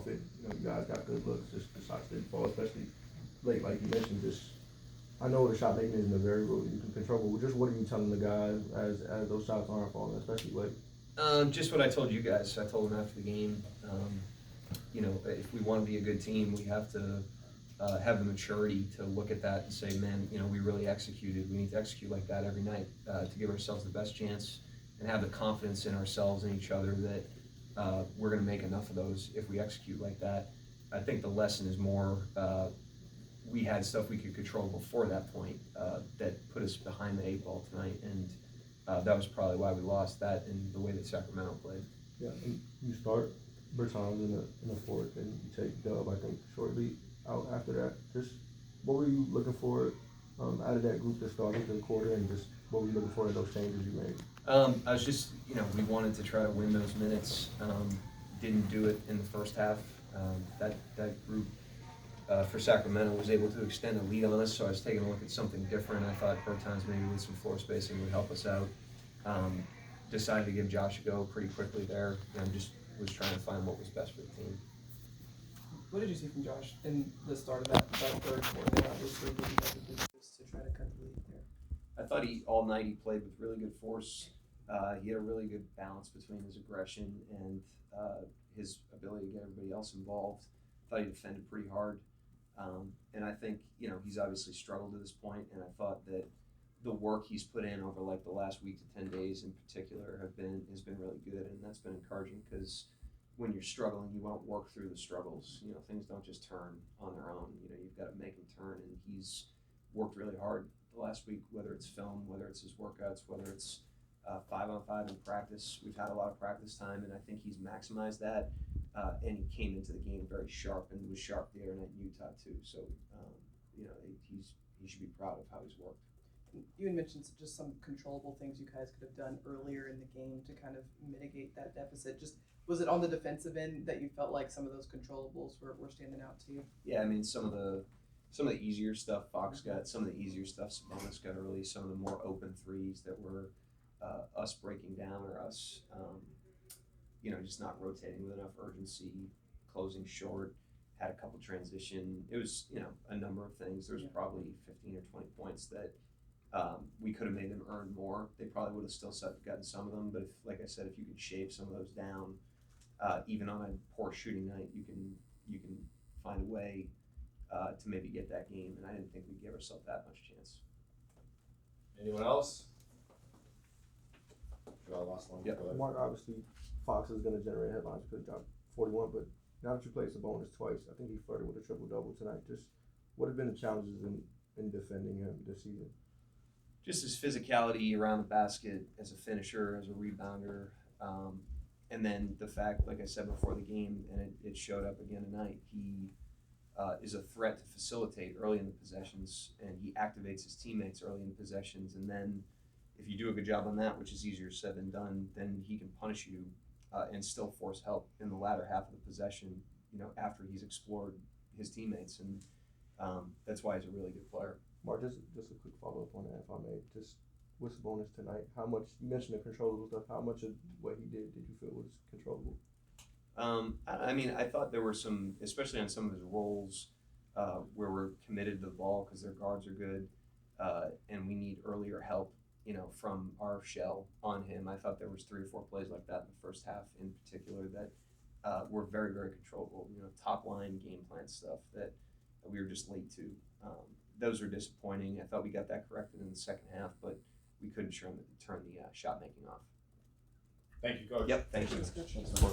it. You guys got good looks, just the shots didn't fall, especially late, like you mentioned. Just I know the shot making isn't a variable you can control, but just what are you telling the guys as those shots aren't falling, especially late? Just what I told you guys. I told them after the game. If we want to be a good team, we have to have the maturity to look at that and say, man, we really executed. We need to execute like that every night to give ourselves the best chance and have the confidence in ourselves and each other that we're going to make enough of those if we execute like that. I think the lesson is more we had stuff we could control before that point that put us behind the 8 ball tonight, and that was probably why we lost that in the way that Sacramento played. Yeah, and you start Bertans in the fourth, and you take Dub, I think, shortly out after that. Just what were you looking for out of that group that started the quarter, and just what were you looking for in those changes you made? I was just, we wanted to try to win those minutes. Didn't do it in the first half. That group for Sacramento was able to extend a lead on us, so I was taking a look at something different. I thought Bertans maybe with some floor spacing would help us out. Decided to give Josh a go pretty quickly there, and just was trying to find what was best for the team. What did you see from Josh in the start of that third quarter? They obviously didn't have the business to try to cut the lead there. I thought all night he played with really good force. He had a really good balance between his aggression and his ability to get everybody else involved. I thought he defended pretty hard. And I think, he's obviously struggled to this point, and I thought that the work he's put in over like the last week to 10 days in particular has been really good, and that's been encouraging because when you're struggling, you won't work through the struggles. Things don't just turn on their own. You've got to make them turn, and he's worked really hard the last week, whether it's film, whether it's his workouts, whether it's 5-on-5 in practice. We've had a lot of practice time, and I think he's maximized that, and he came into the game very sharp and was sharp the other night in Utah too. So, he should be proud of how he's worked. You had mentioned just some controllable things you guys could have done earlier in the game to kind of mitigate that deficit. Just was it on the defensive end that you felt like some of those controllables were standing out to you? Yeah, I mean some of the easier stuff Fox got, some of the easier stuff Sabonis got early, some of the more open threes that were us breaking down or us, just not rotating with enough urgency, closing short. Had a couple transition. It was, a number of things. There was probably 15 or 20 points that we could have made them earn more. They probably would have still gotten some of them, but like I said, if you could shave some of those down, even on a poor shooting night, you can find a way to maybe get that game. And I didn't think we gave ourselves that much chance. Anyone else? Sure, I lost one. Yep. Mark, obviously, Fox is going to generate headlines because he dropped 41, but now that you played Sabonis twice, I think he flirted with a triple-double tonight. Just what have been the challenges in defending him this season? Just his physicality around the basket as a finisher, as a rebounder, and then the fact, like I said before the game, and it showed up again tonight, he is a threat to facilitate early in the possessions, and he activates his teammates early in the possessions, and then if you do a good job on that, which is easier said than done, then he can punish you and still force help in the latter half of the possession, after he's explored his teammates, and that's why he's a really good player. Mark, just a quick follow-up on that, if I may. Just with Sabonis tonight, how much, you mentioned the controllable stuff, how much of what he did you feel was controllable? I thought there were some, especially on some of his roles, where we're committed to the ball because their guards are good, and we need earlier help, from our shell on him. I thought there was 3 or 4 plays like that in the first half in particular that were very, very controllable. Top line game plan stuff that we were just late to. Those were disappointing. I thought we got that corrected in the second half, but we couldn't turn the shot making off. Thank you, Coach. Yep, thank you. Thanks, Coach.